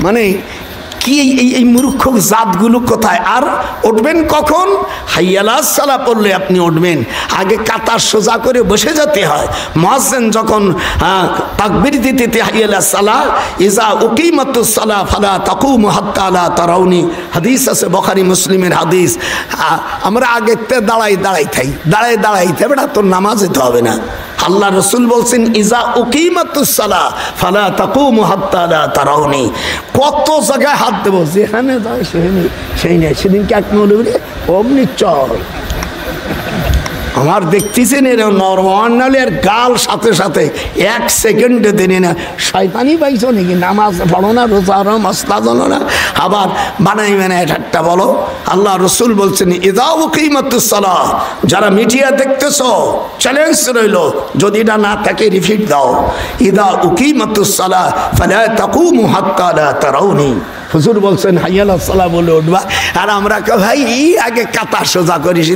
মানে কি এই মূর্খ জাতগুলো কোথায়? আর উঠবেন কখন? হাইয়ালা সালা পড়লে আপনি উঠবেন, আগে কাতার সোজা করে বসে যেতে হয়। মুয়াজ্জিন যখন তাকবীর দিতে হাইয়ালা সালা ইজা উকিমাতুস সালা ফালা তাকুমু হাত্তা লা তারাউনি, হাদিস আছে বুখারী মুসলিমের হাদিস। আমরা আগে দাঁড়াই থাই বেটা, তোর নামাজ যেতে হবে না। আল্লাহ রসুল বলছেন ইজা উকিমাতুস সালা ফালা তাকুমু হাত্তা লা তারাউনি। কত জায়গায় হাত দেবো, যেখানে যায় সেই নেই। সেদিনকে এক মৌলবী অমনি চল আমার দেখতেছেন এর নরমালের গাল সাথে সাথে 1 সেকেন্ডে দেনে না। শয়তানি পাইছো নাকি? নামাজ পড়ো না, রোজা মস্তা জানো না, আবার বানাই বানাই ঠাট্টা বলো। আল্লাহ রসুল বলছেন ইযা উকিমাতুস সালাহ, যারা মিডিয়া দেখতেছো চ্যালেঞ্জ রইল, যদি এটা না থাকে রিপিট দাও, ইযা উকিমাতুস সালাহ ফালা তাকুমু হাত্তা লা তারাউনি। হুজুর বলছেন হাইয়ালাস সালাহ বলে উঠবা, আর আমরা ভাই আগে কাতার সোজা করিস।